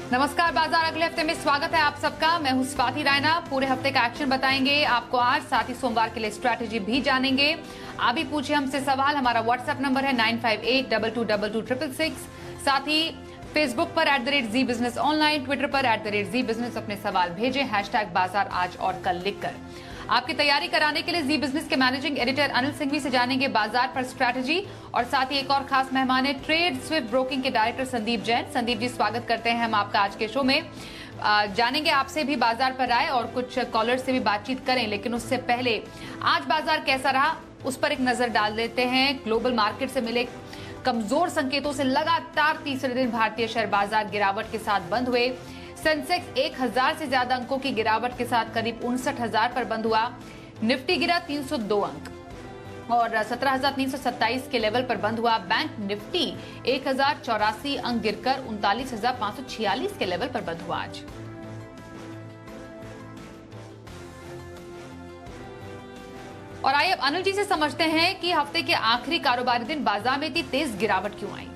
नमस्कार, बाजार अगले हफ्ते में स्वागत है आप सबका। मैं हूं स्वाति रायना। पूरे हफ्ते का एक्शन बताएंगे आपको आज, साथ ही सोमवार के लिए स्ट्रैटेजी भी जानेंगे। आप भी पूछिए हमसे सवाल। हमारा व्हाट्सएप नंबर है 9582226666। साथ ही फेसबुक पर @ZEE बिजनेस ऑनलाइन, ट्विटर पर @ZEE बिजनेस अपने सवाल भेजें #बाजार आज और कल लिखकर। आपकी तैयारी कराने के लिए जी बिजनेस के मैनेजिंग एडिटर अनिल सिंघवी से जानेंगे बाजार पर स्ट्रैटेजी। और साथ ही एक और खास मेहमान है ट्रेड स्विफ्ट ब्रोकिंग के डायरेक्टर संदीप जैन। संदीप जी, स्वागत करते हैं हम आपका आज के शो में। जानेंगे आपसे भी बाजार पर आए और कुछ कॉलर से भी बातचीत करें, लेकिन उससे पहले आज बाजार कैसा रहा उस पर एक नजर डाल देते हैं। ग्लोबल मार्केट से मिले कमजोर संकेतों से लगातार तीसरे दिन भारतीय शेयर बाजार गिरावट के साथ बंद हुए। सेंसेक्स 1000 से ज्यादा अंकों की गिरावट के साथ करीब 59,000 पर बंद हुआ। निफ्टी गिरा 302 अंक और 17,327 के लेवल पर बंद हुआ। बैंक निफ्टी 1084 अंक गिरकर 39,546 के लेवल पर बंद हुआ आज। और आइए अब अनिल जी से समझते हैं कि हफ्ते के आखिरी कारोबारी दिन बाजार में इतनी तेज गिरावट क्यों आई।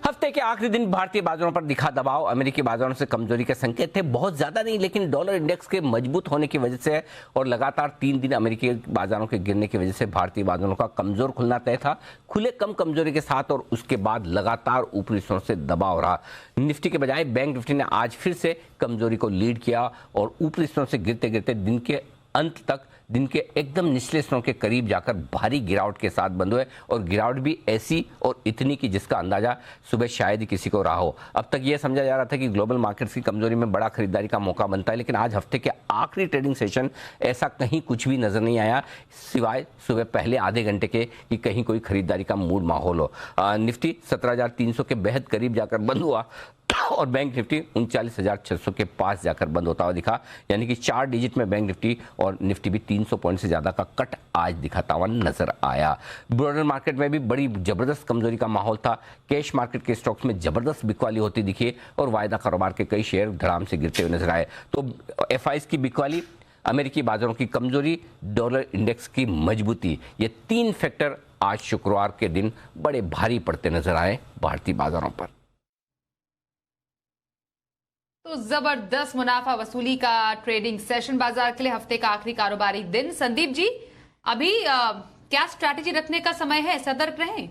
हफ्ते के आखिरी दिन भारतीय बाजारों पर दिखा दबाव। अमेरिकी बाजारों से कमजोरी के संकेत थे, बहुत ज्यादा नहीं, लेकिन डॉलर इंडेक्स के मजबूत होने की वजह से और लगातार 3 दिन अमेरिकी बाजारों के गिरने की वजह से भारतीय बाजारों का कमजोर खुलना तय था। खुले कम कमजोरी के साथ और उसके बाद लगातार ऊपरी हिस्सों से दबाव रहा। निफ्टी के बजाय बैंक निफ्टी ने आज फिर से कमजोरी को लीड किया और ऊपरी हिस्सों से गिरते गिरते दिन के अंत तक दिन के एकदम निचले स्तरों के करीब जाकर भारी गिरावट के साथ बंद हुए और गिरावट भी ऐसी और इतनी की जिसका अंदाजा सुबह शायद ही किसी को रहा हो। अब तक यह समझा जा रहा था कि ग्लोबल मार्केट्स की कमजोरी में बड़ा खरीदारी का मौका बनता है, लेकिन आज हफ्ते के आखिरी ट्रेडिंग सेशन ऐसा कहीं कुछ भी नजर नहीं आया, सिवाय सुबह पहले आधे घंटे के कि कहीं कोई खरीदारी का मूड माहौल हो। निफ्टी 17,300 के बेहद करीब जाकर बंद हुआ और बैंक निफ्टी 39,600 के पास जाकर बंद होता हुआ दिखा, यानी कि 4 डिजिट में बैंक निफ्टी और निफ्टी भी 300 पॉइंट से ज्यादा का कट आज दिखाता हुआ नजर आया। ब्रॉडर मार्केट में भी बड़ी जबरदस्त कमजोरी का माहौल था। कैश मार्केट के स्टॉक्स में जबरदस्त बिकवाली होती दिखी और वायदा कारोबार के कई शेयर धड़ाम से गिरते हुए नजर आए। तो एफआईज की बिकवाली, अमेरिकी बाजारों की कमजोरी, डॉलर इंडेक्स की मजबूती, ये 3 फैक्टर आज शुक्रवार के दिन बड़े भारी पड़ते नजर आए भारतीय बाजारों पर। तो जबरदस्त मुनाफा वसूली का ट्रेडिंग सेशन बाजार के लिए हफ्ते का आखिरी कारोबारी दिन। संदीप जी, अभी क्या स्ट्रैटेजी रखने का समय है, सतर्क रहें।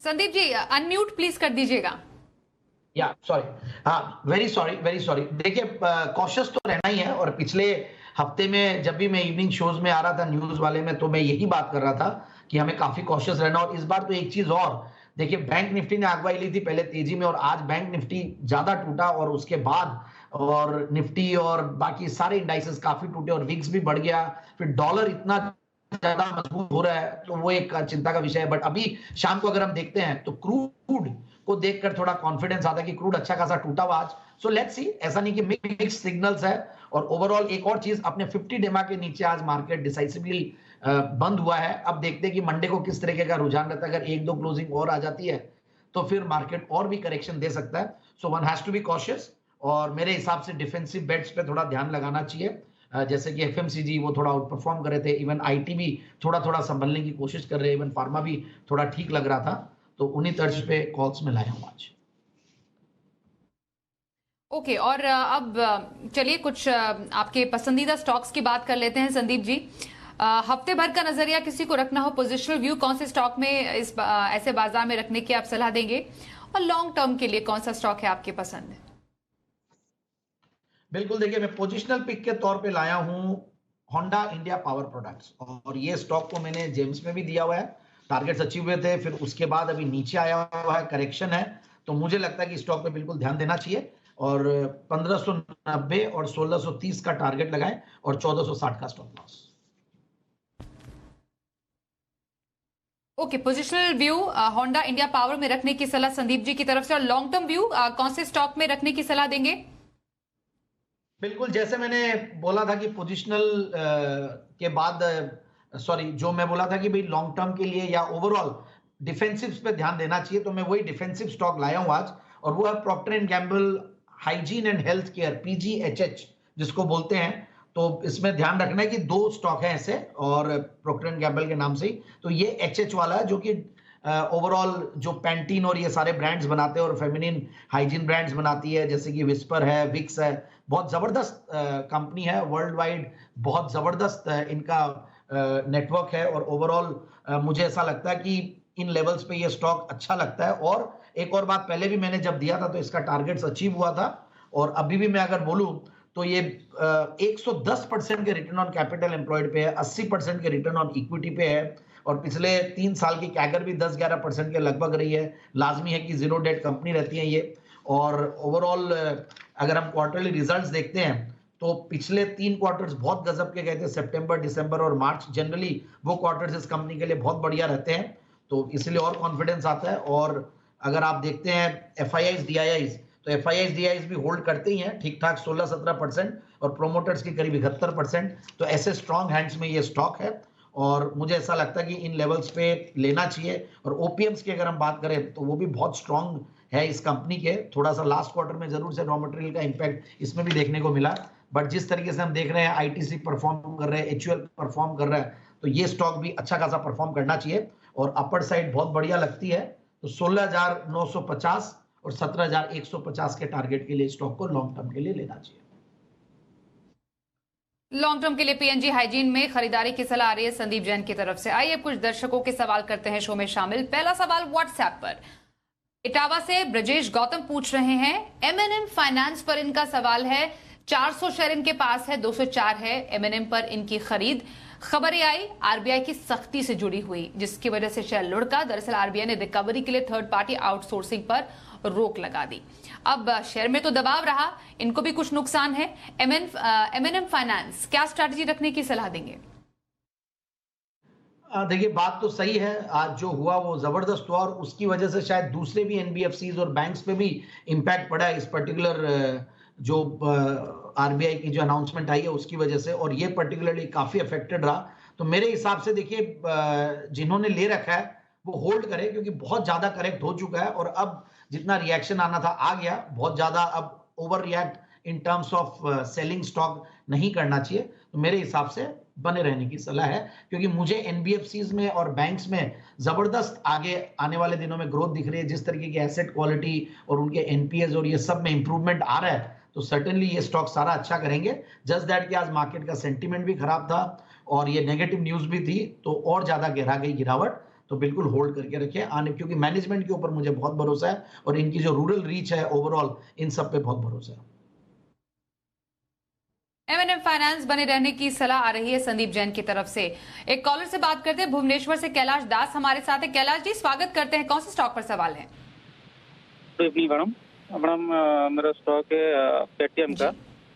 संदीप जी, अनम्यूट प्लीज कर दीजिएगा। या सॉरी, हाँ, वेरी सॉरी। देखिए, कॉशियस तो रहना ही है। और पिछले हफ्ते में जब भी मैं इवनिंग शोज में आ रहा था न्यूज वाले में, तो मैं यही बात कर रहा था कि हमें काफी कॉशियस रहना। और इस बार तो एक चीज और देखिए, बैंक निफ्टी ने अगुवाई ली थी पहले तेजी में और आज बैंक निफ्टी ज्यादा टूटा और उसके बाद और निफ्टी और बाकी सारे इंडाइसेस काफी टूटे और विक्स भी बढ़ गया। फिर डॉलर इतना ज्यादा मजबूत हो रहा है, तो वो एक चिंता का विषय है। बट अभी शाम को अगर हम देखते हैं तो क्रूड को देखकर थोड़ा कॉन्फिडेंस आता है कि क्रूड अच्छा खासा टूटा हुआ आज। सो लेट्स सी, ऐसा नहीं कि मिक्स सिग्नल्स है। और ओवरऑल एक और चीज, अपने 50 डेमा के नीचे आज मार्केट डिसाइसिवली बंद हुआ है। अब देखते हैं कि मंडे को किस तरीके का रुझान रहता है। अगर 1-2 क्लोजिंग और आ जाती है तो फिर मार्केट और भी करेक्शन दे सकता है। So one has to be cautious और मेरे हिसाब से डिफेंसिव बेट्स पे थोड़ा ध्यान लगाना चाहिए। जैसे कि एफएमसीजी वो थोड़ा आउट परफॉर्म कर रहे थे, इवन आईटी भी थोड़ा संभलने की कोशिश कर रहे हैं, इवन फार्मा भी थोड़ा ठीक लग रहा था। तो उन्हीं तर्ज पे कॉल्स में लाया हूं आज। ओके, और अब चलिए कुछ आपके पसंदीदा स्टॉक्स की बात कर लेते हैं। संदीप जी, हफ्ते भर का नजरिया किसी को रखना हो, पोजिशनल व्यू कौन से स्टॉक में ऐसे बाजार में रखने की आप सलाह देंगे, और लॉन्ग टर्म के लिए कौन सा स्टॉक है आपके पसंद? बिल्कुल, देखिए, मैं पोजिशनल पिक के तौर पे लाया हूं होंडा इंडिया पावर प्रोडक्ट्स। और ये स्टॉक को मैंने जेम्स में भी दिया हुआ है, टारगेट्स अचीव हुए थे, फिर उसके बाद अभी नीचे आया हुआ है, करेक्शन है। तो मुझे लगता है कि स्टॉक पे बिल्कुल ध्यान देना चाहिए और 1590 और 1630 का टारगेट लगाएं और 1460 का stop loss. Okay, positional view Honda India power में रखने की सलाह संदीप जी की तरफ से, और लॉन्ग टर्म व्यू कौन से स्टॉक में रखने की सलाह देंगे? बिल्कुल, जैसे मैंने बोला था कि पोजिशनल के बाद जो मैं बोला था कि भाई लॉन्ग टर्म के लिए या ओवरऑल डिफेंसिव पे ध्यान देना चाहिए, तो मैं वही डिफेंसिव स्टॉक लाया हूं आज। और वो है Procter and Gamble hygiene and health care, PGHH, जिसको बोलते हैं। तो इसमें ध्यान रखना है कि 2 स्टॉक है ऐसे, और प्रोक्टर एंड गैम्बल के नाम से ही। तो ये एचएच वाला है जो कि ओवरऑल जो पैंटीन और ये सारे ब्रांड्स बनाते हैं और फेमिनिन हाइजीन ब्रांड्स बनाती है, जैसे कि विस्पर है, विक्स है। बहुत जबरदस्त कंपनी है, वर्ल्ड वाइड बहुत जबरदस्त इनका नेटवर्क है। और ओवरऑल मुझे ऐसा लगता है कि इन लेवल्स पे ये स्टॉक अच्छा लगता है। और एक और बात, पहले भी मैंने जब दिया था तो इसका टारगेट्स अचीव हुआ था, और अभी भी मैं अगर बोलूं तो ये 110% के रिटर्न ऑन कैपिटल एम्प्लॉयड पे है, 80% के रिटर्न ऑन इक्विटी पे है, और पिछले 3 साल की कैगर भी 10-11% के लगभग रही है। लाजमी है कि जीरो डेट कंपनी रहती है ये। और ओवरऑल अगर हम क्वार्टरली रिजल्ट्स देखते हैं तो पिछले 3 क्वार्टर्स बहुत गजब के गए थे, सितंबर, दिसंबर और मार्च। जनरली वो क्वार्टर्स इस कंपनी के लिए बहुत बढ़िया रहते हैं, तो इसलिए और कॉन्फिडेंस आता है। और अगर आप देखते हैं एफआईआईज डीआईआईज, तो एफआईआईज डीआईआईज भी होल्ड करते ही हैं ठीक ठाक 16-17%, और प्रोमोटर्स की करीब 71%। तो ऐसे स्ट्रॉन्ग हैंड्स में ये स्टॉक है, और मुझे ऐसा लगता है कि इन लेवल्स पे लेना चाहिए। और ओपीएम्स की अगर हम बात करें तो वो भी बहुत स्ट्रॉन्ग है इस कंपनी के। थोड़ा सा लास्ट क्वार्टर में जरूर से रॉ मटेरियल का इंपैक्ट इसमें भी देखने को मिला, बट जिस तरीके से हम देख रहे हैं आईटीसी परफॉर्म कर रहे हैं, एचयूएल परफॉर्म कर रहा है, तो ये स्टॉक भी अच्छा खासा परफॉर्म करना चाहिए। और अपर साइड बहुत बढ़िया लगती है, तो 16,950 और 17,150 के टारगेट के लिए स्टॉक को लॉन्ग टर्म के लिए लेना चाहिए। लॉन्ग टर्म के लिए पीएनजी हाइजीन में खरीदारी की सलाह आ रही है संदीप जैन की तरफ से। आइए कुछ दर्शकों के सवाल करते हैं शो में शामिल। पहला सवाल व्हाट्सएप पर इटावा से ब्रजेश गौतम पूछ रहे हैं, एमएनएम फाइनेंस पर इनका सवाल है। 400 शेयर इनके पास है, 204 है एमएनएम पर इनकी खरीद। खबरें आई आरबीआई की सख्ती से जुड़ी हुई, जिसकी वजह से शेयर लुढ़का। दरअसल आरबीआई ने रिकवरी के लिए थर्ड पार्टी आउटसोर्सिंग पर रोक लगा दी। अब शेयर में तो दबाव रहा, इनको भी कुछ नुकसान है। एमएनएम फाइनेंस क्या स्ट्रैटेजी रखने की सलाह देंगे? देखिए, बात तो सही है। आज जो हुआ वो जबरदस्त हुआ, और उसकी वजह से शायद दूसरे भी एनबीएफसीज और बैंक्स पे भी इंपैक्ट पड़ा है इस पर्टिकुलर जो आरबीआई की जो अनाउंसमेंट आई है उसकी वजह से, और ये पर्टिकुलरली काफी अफेक्टेड रहा। तो मेरे हिसाब से देखिए, जिन्होंने ले रखा है वो होल्ड करे, क्योंकि बहुत ज्यादा करेक्ट हो चुका है, और अब जितना रिएक्शन आना था आ गया। बहुत ज्यादा अब over react in terms of selling stock नहीं करना चाहिए। तो मेरे हिसाब से बने रहने की सलाह है, क्योंकि मुझे एनबीएफसीज में और बैंक्स में जबरदस्त आगे आने वाले दिनों में ग्रोथ दिख रही है। जिस तरीके की एसेट क्वालिटी और उनके एनपीएस और ये सब में इंप्रूवमेंट आ रहा है, तो सर्टेनली ये स्टॉक सारा अच्छा करेंगे। जस्ट दैट कि आज मार्केट का सेंटीमेंट भी खराब था और ये नेगेटिव न्यूज भी थी, तो और ज्यादा गहरा गई गिरावट। तो बिल्कुल होल्ड करके रखें आने, क्योंकि मैनेजमेंट के ऊपर मुझे बहुत भरोसा है, और इनकी जो रूरल रीच है ओवरऑल, इन सब पे बहुत भरोसा है। एमएनएम फाइनेंस बने रहने की सलाह आ रही है संदीप जैन की तरफ से। एक कॉलर से बात करते हैं, भुवनेश्वर से कैलाश दास हमारे साथ है। कैलाश जी, स्वागत करते हैं। कौन से स्टॉक पर सवाल है? मैडम मेरा स्टॉक है पेटीएम का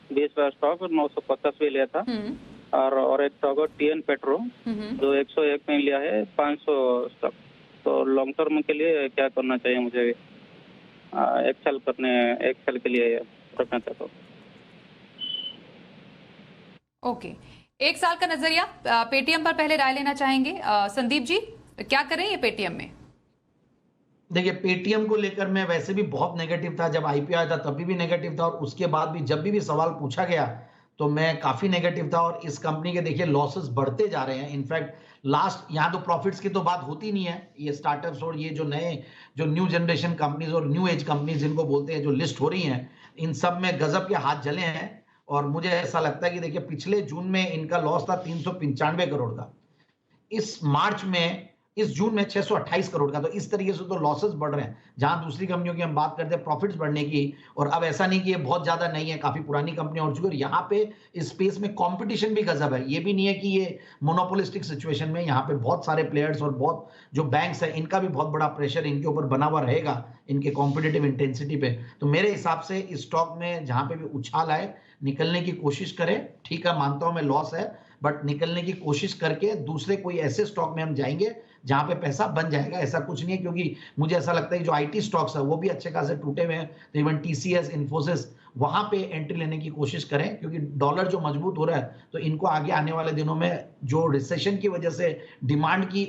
20 स्टॉक 950 में लिया था, और एक स्टॉक है टीएन पेट्रो जो 101 में लिया है 500 स्टॉक। तो लॉन्ग टर्म के लिए क्या करना चाहिए मुझे? एक्सेल के लिए रखना चाहता हूँ। ओके, 1 साल का नजरिया पेटीएम पर पहले राय लेना चाहेंगे। संदीप जी, क्या करें ये पेटीएम में? देखिए, पेटीएम को लेकर मैं वैसे भी बहुत नेगेटिव था। जब आईपीओ आया था तभी भी नेगेटिव था, और उसके बाद भी जब भी सवाल पूछा गया तो मैं काफी नेगेटिव था। और इस कंपनी के देखिए लॉसेस बढ़ते जा रहे हैं। इनफैक्ट लास्ट, यहाँ तो प्रॉफिट्स की तो बात होती नहीं है। ये स्टार्टअप्स और ये जो नए जो न्यू जनरेशन कंपनीज और न्यू एज कंपनीज जिनको बोलते हैं, जो लिस्ट हो रही हैं, इन सब में गजब के हाथ जले हैं। और मुझे ऐसा लगता है कि देखिए, पिछले जून में इनका लॉस था 395 करोड़ का, इस जून में 628 करोड़ का। तो इस तरीके से तो लॉसेस बढ़ रहे हैं। जहां दूसरी कंपनियों की हम बात करते हैं प्रॉफिट्स बढ़ने की, और अब ऐसा नहीं कि ये बहुत ज्यादा नहीं है, काफी पुरानी कंपनियां हो चुकी है। और यहाँ पे इस स्पेस में कंपटीशन भी गजब है। ये भी नहीं है कि ये मोनोपोलिस्टिक सिचुएशन में, यहाँ पे बहुत सारे प्लेयर्स और बहुत जो बैंक्स है, इनका भी बहुत बड़ा प्रेशर इनके ऊपर बना हुआ रहेगा, इनके कॉम्पिटिटिव इंटेंसिटी पे। तो मेरे हिसाब से इस स्टॉक में जहां पे भी उछाल आए, निकलने की कोशिश करें। ठीक है, मानता हूं मैं लॉस है, बट निकलने की कोशिश करके दूसरे कोई ऐसे स्टॉक में हम जाएंगे जहां पे पैसा बन जाएगा। ऐसा कुछ नहीं है, क्योंकि मुझे ऐसा लगता है कि जो आईटी स्टॉक्स है वो भी अच्छे खासे टूटे हुए हैं। तो इवन टीसीएस, इन्फोसिस, वहां पे एंट्री लेने की कोशिश करें, क्योंकि डॉलर जो मजबूत हो रहा है, तो इनको आगे आने वाले दिनों में जो रिसेशन की वजह से डिमांड की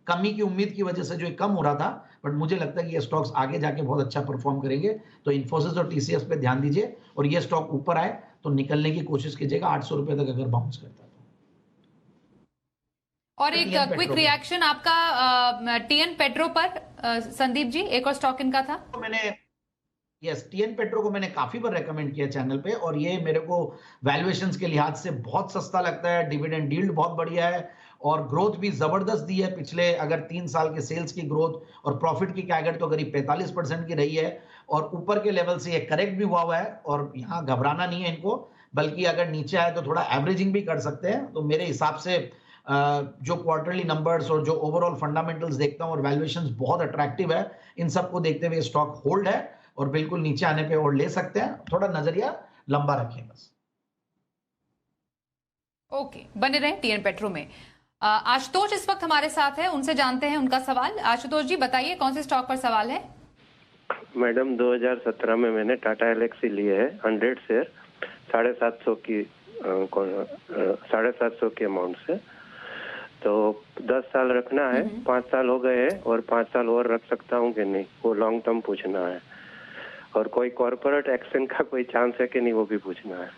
कमी की उम्मीद की वजह से जो कम हो रहा था, बट मुझे लगता है कि ये स्टॉक्स आगे जाके बहुत अच्छा परफॉर्म करेंगे। तो इन्फोसिस और टीसीएस पे ध्यान दीजिए, और ये स्टॉक ऊपर आए तो निकलने की कोशिश कीजिएगा 800 रुपए तक अगर बाउंस करता है। और एक क्विक रिएक्शन आपका टीएन पेट्रो पर संदीप जी, एक और स्टॉक इनका था। तो मैंने टीएन पेट्रो को मैंने काफी बार रेकमेंड किया चैनल पे, और ये मेरे को वैल्यूएशंस के लिहाज से बहुत सस्ता लगता है, डिविडेंड यील्ड बहुत बढ़िया है और ग्रोथ भी जबरदस्त दी है। पिछले अगर 3 साल के सेल्स की ग्रोथ और प्रॉफिट की कैगर तो करीब 45% की रही है, और ऊपर के लेवल से ये करेक्ट भी हुआ है, और यहाँ घबराना नहीं है इनको, बल्कि अगर नीचे आए तो थोड़ा एवरेजिंग भी कर सकते हैं। तो मेरे हिसाब से जो क्वार्टरली नंबर्स और जो ओवरऑल फंडामेंटल्स देखता हूं और वैल्यूएशंस बहुत अट्रैक्टिव है, इन सबको देखते हुए स्टॉक होल्ड है और बिल्कुल नीचे आने पे और ले सकते हैं। थोड़ा नजरिया लंबा रखें बस। ओके, बने रहे टीएन पेट्रो में। आशुतोष इस वक्त हमारे साथ है, उनसे जानते हैं उनका सवाल। आशुतोष जी बताइए कौन से स्टॉक पर सवाल है। मैडम 2017 में मैंने टाटा एलेक्सी लिए है 100 शेयर 750 की अमाउंट से, तो 10 साल रखना है, 5 साल हो गए हैं और 5 साल और रख सकता हूँ कि नहीं, वो लॉन्ग टर्म पूछना है। और कोई कॉर्पोरेट एक्शन का कोई चांस है कि नहीं, वो भी पूछना है।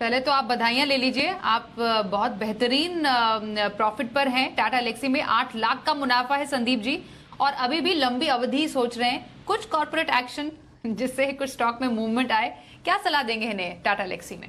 पहले तो आप बधाइयां ले लीजिए, आप बहुत बेहतरीन प्रॉफिट पर हैं। टाटा एलेक्सी में 8 लाख का मुनाफा है संदीप जी, और अभी भी लंबी अवधि सोच रहे हैं, कुछ कॉर्पोरेट एक्शन जिससे कुछ स्टॉक में मूवमेंट आए, क्या सलाह देंगे इन्हें टाटा एलेक्सी में?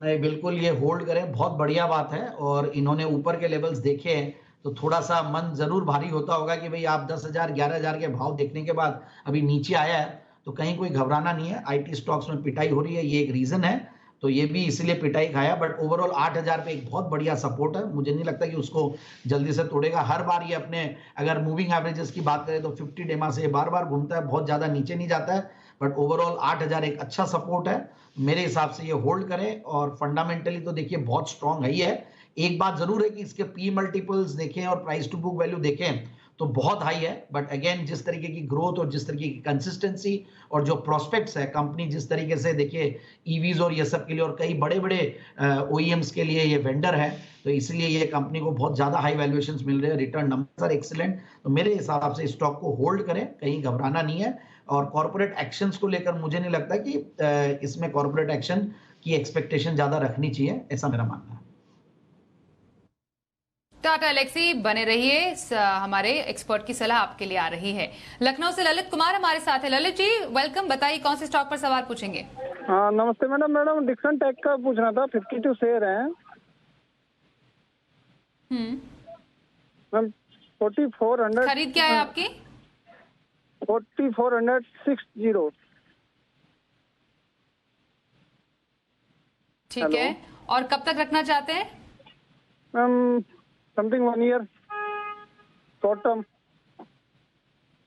नहीं, बिल्कुल ये होल्ड करें, बहुत बढ़िया बात है। और इन्होंने ऊपर के लेवल्स देखे हैं तो थोड़ा सा मन जरूर भारी होता होगा कि भाई आप 10,000 11,000 के भाव देखने के बाद अभी नीचे आया है, तो कहीं कोई घबराना नहीं है। आईटी स्टॉक्स में पिटाई हो रही है, ये एक रीजन है, तो ये भी इसलिए पिटाई खाया, बट ओवरऑल 8,000 पे एक बहुत बढ़िया सपोर्ट है। मुझे नहीं लगता कि उसको जल्दी से तोड़ेगा। हर बार ये अपने अगर मूविंग एवरेजेस की बात करें तो 50 डेमा से बार बार घूमता है, बहुत ज्यादा नीचे नहीं जाता है, बट ओवरऑल 8,000 एक अच्छा सपोर्ट है। मेरे हिसाब से ये होल्ड करें, और फंडामेंटली तो देखिए बहुत स्ट्रांग है ही है। एक बात जरूर है कि इसके पी मल्टीपल्स देखें और प्राइस टू बुक वैल्यू देखें तो बहुत हाई है, बट अगेन जिस तरीके की ग्रोथ और जिस तरीके की कंसिस्टेंसी और जो प्रोस्पेक्ट्स है, कंपनी जिस तरीके से देखिए ईवीज और ये सब के लिए और कई बड़े बड़े ओईएम्स के लिए ये वेंडर है, तो इसलिए ये कंपनी को बहुत ज्यादा हाई वैल्यूएशंस मिल रहे हैं, रिटर्न नंबर्स आर एक्सीलेंट। तो मेरे हिसाब से स्टॉक को होल्ड करें, कहीं घबराना नहीं है। और कॉर्पोरेट एक्शंस को लेकर मुझे नहीं लगता कि इसमें कॉर्पोरेट एक्शन की एक्सपेक्टेशन ज्यादा रखनी चाहिए, ऐसा मेरा मानना है। टाटा एलेक्सी बने रहिए, हमारे एक्सपर्ट की सलाह आपके लिए आ रही है। लखनऊ से ललित कुमार हमारे साथ है। ललित जी वेलकम, बताइए कौन से स्टॉक पर सवाल पूछेंगे। हाँ नमस्ते मैडम। मैडम डिक्सन टेक का पूछना था, 52 शेयर है मैम, 4400। खरीद क्या है आपकी? 4460। ठीक है, और कब तक रखना चाहते हैं? Ma'am something 1 year, short term.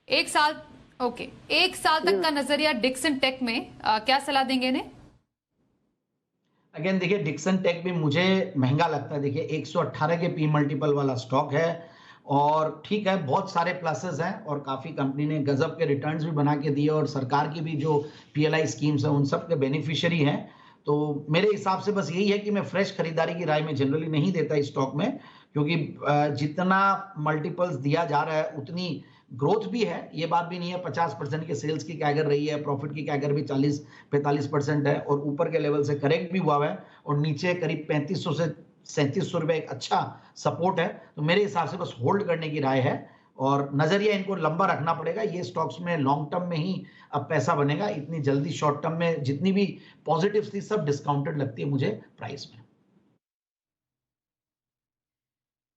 1 साल, ओके, 1 साल तक का नजरिया डिक्सन टेक में, क्या सलाह देंगे इन्हें? अगेन देखिए डिक्सन टेक भी मुझे महंगा लगता है। देखिए 118 के पी मल्टीपल वाला स्टॉक है, और ठीक है बहुत सारे प्लसेस हैं, और काफी कंपनी ने गजब के रिटर्न्स भी बना के दिए, और सरकार की भी जो पीएलआई स्कीम्स है उन सब के बेनिफिशियरी हैं। तो मेरे हिसाब से बस यही है कि मैं फ्रेश खरीदारी की राय में जनरली नहीं देता इस स्टॉक में, क्योंकि जितना मल्टीपल्स दिया जा रहा है उतनी ग्रोथ भी है, ये बात भी नहीं है। 50% के सेल्स की कैगर रही है, प्रॉफिट की कैगर भी 40-45% है, और ऊपर के लेवल से करेक्ट भी हुआ है, और नीचे करीब 3500 से 3700 रुपए एक अच्छा सपोर्ट है। तो मेरे हिसाब से बस होल्ड करने की राय है, और नजरिया इनको लंबा रखना पड़ेगा। ये स्टॉक्स में लॉन्ग टर्म में ही अब पैसा बनेगा, इतनी जल्दी शॉर्ट टर्म में जितनी भी पॉजिटिव थी सब डिस्काउंटेड लगती है मुझे प्राइस में।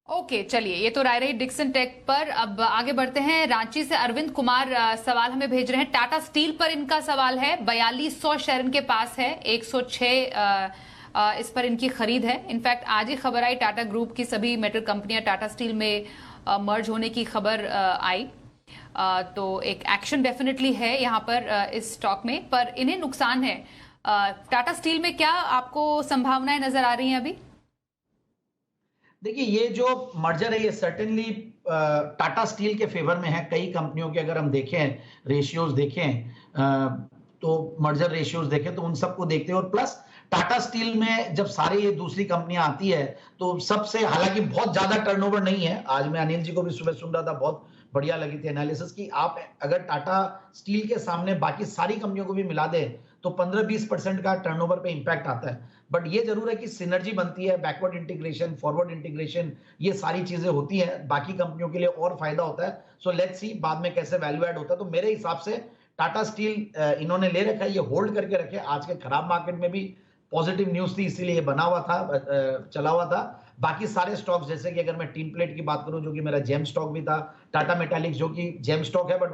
ओके चलिए, ये तो राय रही डिक्सन टेक पर। अब आगे बढ़ते हैं। रांची से अरविंद कुमार सवाल हमें भेज रहे हैं। टाटा स्टील पर इनका सवाल है, 4200 शेयर इनके पास है, 106 इस पर इनकी खरीद है। इनफैक्ट आज ही खबर आई, टाटा ग्रुप की सभी मेटल कंपनियां टाटा स्टील में मर्ज होने की खबर आई, तो एक एक्शन डेफिनेटली है यहाँ पर इस स्टॉक में, पर इन्हें नुकसान है। टाटा स्टील में क्या आपको संभावनाएं नजर आ रही हैं अभी? देखिए ये जो मर्जर है ये सर्टेनली टाटा स्टील के फेवर में है। कई कंपनियों के अगर हम देखें रेशियोज देखें तो मर्जर रेशियोज देखें तो उन सबको देखते हैं, और प्लस टाटा स्टील में जब सारे ये दूसरी कंपनियां आती है तो सबसे, हालांकि बहुत ज्यादा टर्नओवर नहीं है। आज मैं अनिल जी को भी सुबह सुन रहा था, बहुत बढ़िया लगी थी एनालिसिस की। आप अगर टाटा स्टील के सामने बाकी सारी कंपनियों को भी मिला दे तो 15-20% का टर्नओवर पे इंपैक्ट आता है। बट ये जरूर है कि सिनर्जी बनती है, बैकवर्ड इंटीग्रेशन, फॉरवर्ड इंटीग्रेशन, ये सारी चीजें होती हैं, बाकी कंपनियों के लिए और फायदा होता है। सो लेट्स सी बाद में कैसे वैल्यू ऐड होता है। तो मेरे हिसाब से टाटा स्टील इन्होंने ले रखा है, ये होल्ड करके रखे। आज के खराब मार्केट में भी पॉजिटिव न्यूज थी, इसीलिए ये बना हुआ था, चला हुआ था। बाकी सारे स्टॉक्स, जैसे कि अगर मैं टीम प्लेट की बात करूं, जो कि मेरा जेम स्टॉक भी था, टाटा मेटालिक्स जो कि जेम स्टॉक है but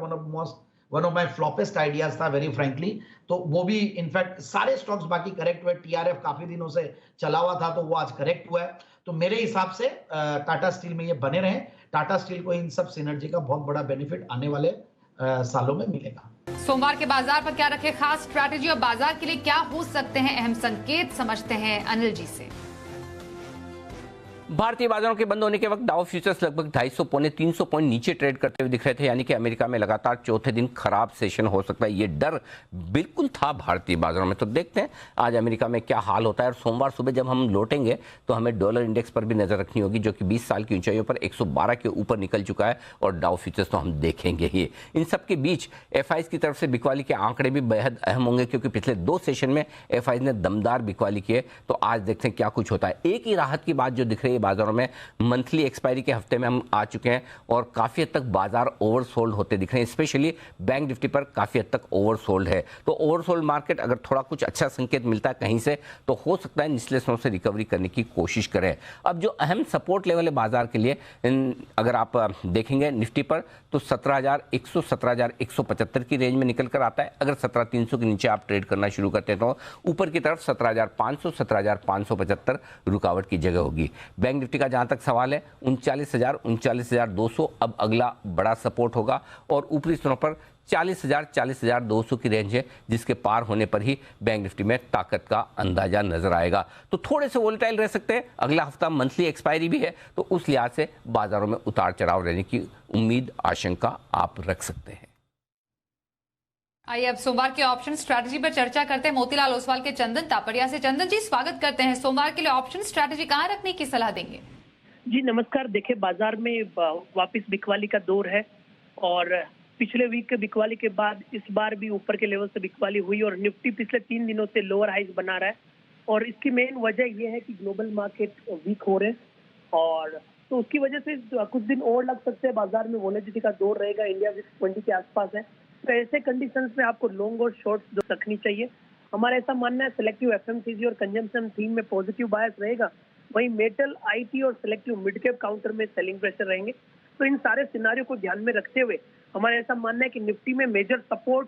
one of my floppest ideas था वेरी फ्रैंकली, तो वो भी इनफैक्ट सारे स्टॉक्स बाकी करेक्ट हुए। टीआरएफ काफी दिनों से चला हुआ था तो वो आज करेक्ट हुआ है। तो मेरे हिसाब से टाटा स्टील में ये बने रहे। टाटा स्टील को इन सब सिनर्जी का बहुत बड़ा बेनिफिट आने वाले सालों में मिलेगा। सोमवार के बाजार पर क्या रखे खास स्ट्रैटेजी और बाजार के लिए क्या हो सकते हैं अहम संकेत, समझते हैं अनिल जी से। भारतीय बाजारों के बंद होने के वक्त डाउ फ्यूचर्स लगभग 250 पौने 300 पॉइंट नीचे ट्रेड करते हुए दिख रहे थे, यानी कि अमेरिका में लगातार चौथे दिन खराब सेशन हो सकता है। ये डर बिल्कुल था भारतीय बाजारों में। तो देखते हैं आज अमेरिका में क्या हाल होता है। और सोमवार सुबह जब हम लौटेंगे तो हमें डॉलर इंडेक्स पर भी नजर रखनी होगी, जो कि 20 साल की ऊंचाइयों पर 112 के ऊपर निकल चुका है, और डाउ फ्यूचर्स तो हम देखेंगे ही। इन सब के बीच एफआईज की तरफ से बिकवाली के आंकड़े भी बेहद अहम होंगे, क्योंकि पिछले 2 सेशन में एफआईज ने दमदार बिकवाली किए। तो आज देखते हैं क्या कुछ होता है। एक ही राहत की बात जो दिख रही है बाजारों में, मंथली एक्सपायरी के हफ्ते में हम आ चुके हैं और काफी हद तक बाजार ओवरसोल्ड होते दिख रहे हैं। स्पेशली बैंक निफ्टी पर काफी हद तक ओवरसोल्ड है। तो ओवरसोल्ड मार्केट अगर थोड़ा कुछ अच्छा संकेत मिलता है कहीं से, तो हो सकता है निचले स्तर से रिकवरी करने की कोशिश करें। अब जो अहम सपोर्ट लेवल है बाजार के लिए, अगर आप देखेंगे निफ्टी पर, तो 17,100 17,175 की रेंज में निकल कर आता है। अगर 17,300 के नीचे आप ट्रेड करना शुरू करते हैं तो ऊपर की तरफ 17,500 17,575 रुकावट की जगह होगी। बैंक निफ्टी का जहां तक सवाल है 39,000 39,200 अब अगला बड़ा सपोर्ट होगा, और ऊपरी स्तरों पर 40,000 40,200 की रेंज है, जिसके पार होने पर ही बैंक निफ्टी में ताकत का अंदाजा नजर आएगा। तो थोड़े से वोलेटाइल रह सकते हैं। अगला हफ्ता मंथली एक्सपायरी भी है, तो उस लिहाज से बाजारों में उतार चढ़ाव रहने की उम्मीद आशंका आप रख सकते हैं। आइए अब सोमवार के ऑप्शन स्ट्रैटेजी पर चर्चा करते हैं मोतीलाल ओसवाल के चंदन तापड़िया से। चंदन जी, स्वागत करते हैं। सोमवार के लिए ऑप्शन स्ट्रैटेजी कहां रखने की सलाह देंगे? जी नमस्कार। देखिए, बाजार में वापस बिकवाली का दौर है, और पिछले वीक के बिकवाली के बाद इस बार भी ऊपर के लेवल से बिकवाली हुई, और निफ्टी पिछले 3 दिनों से लोअर हाइज बना रहा है। और इसकी मेन वजह यह है कि ग्लोबल मार्केट वीक हो रहे हैं, और तो उसकी वजह से कुछ दिन और लग सकते हैं। बाजार में वोलेटिलिटी का दौर रहेगा, इंडिया विक्स 20 के आसपास है। तो ऐसे कंडीशंस में आपको लॉन्ग और शॉर्ट रखनी चाहिए। हमारा ऐसा मानना है सिलेक्टिव एफएमसीजी और कंजम्पशन थीम में पॉजिटिव बायस रहेगा, वहीं मेटल, आईटी और सिलेक्टिव मिड कैप काउंटर में सेलिंग प्रेशर रहेंगे। तो इन सारे सिनारियो को ध्यान में रखते हुए हमारा ऐसा मानना है कि निफ्टी में मेजर सपोर्ट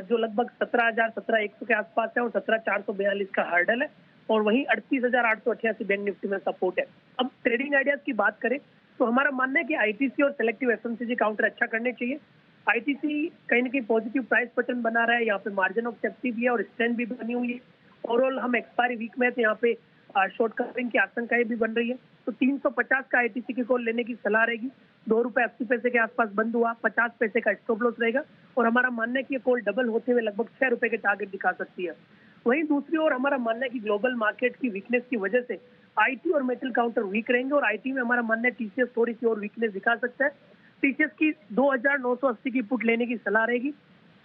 जो लगभग 17,000 17,100 के आसपास है, और 17,442 का हर्डल है, और वहीं 38,888 बैंक निफ्टी में सपोर्ट है। अब ट्रेडिंग आइडियाज की बात करें तो हमारा मानना है कि आईटीसी और सिलेक्टिव एफएमसीजी काउंटर अच्छा करने चाहिए। आईटीसी कहीं ना कहीं पॉजिटिव प्राइस पैटर्न बना रहा है, यहाँ पे मार्जिन ऑफ सेफ्टी भी है और स्ट्रेंथ भी बनी हुई है। ओवरऑल हम एक्सपायरी वीक में तो यहाँ पे शॉर्ट कवरिंग की आशंकाएं भी बन रही है। तो 350 का आईटीसी की कॉल लेने की सलाह रहेगी। ₹2.80 के आसपास बंद हुआ, 50 पैसे का स्टॉप लॉस रहेगा, और हमारा मानना है कि ये कॉल डबल होते हुए लगभग ₹6 के टारगेट दिखा सकती है। वहीं दूसरी ओर हमारा मानना है कि ग्लोबल मार्केट की वीकनेस की वजह से आईटी और मेटल काउंटर वीक रहेंगे, और आईटी में हमारा मानना है टीसीएस थोड़ी सी और वीकनेस दिखा सकता है। टीसीएस की 2,980 की पुट लेने की सलाह रहेगी।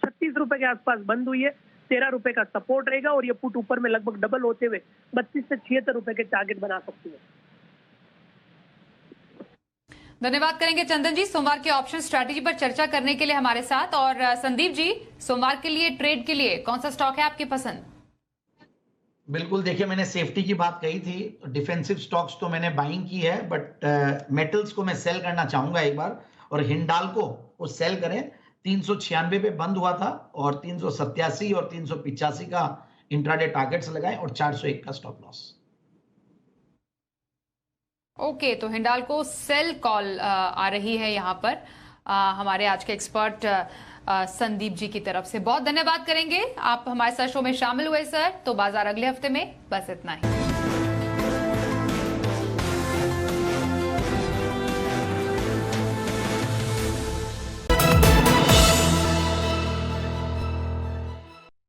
₹36 के आसपास बंद हुई है, ₹13 का सपोर्ट रहेगा, और ये पुट ऊपर में लगभग डबल होते हुए 32 से ₹76 के टारगेट बना सकती है। धन्यवाद करेंगे चंदन जी सोमवार के ऑप्शन स्ट्रैटेजी पर चर्चा करने के लिए हमारे साथ। और संदीप जी, सोमवार के लिए ट्रेड के लिए कौन सा स्टॉक है आपकी पसंद? बिल्कुल, देखिए मैंने सेफ्टी की बात कही थी, डिफेंसिव स्टॉक्स तो मैंने बाइंग की है, बट मेटल्स को मैं सेल करना चाहूंगा एक बार, और हिंडाल्को को सेल करें। 396 पे बंद हुआ था, और 387 और 385 का इंट्राडे टारगेट्स लगाए, और 401 का स्टॉप लॉस। ओके, तो हिंडाल्को सेल कॉल आ रही है यहाँ पर हमारे आज के एक्सपर्ट संदीप जी की तरफ से। बहुत धन्यवाद करेंगे, आप हमारे साथ शो में शामिल हुए सर। तो बाजार अगले हफ्ते में बस इतना ही।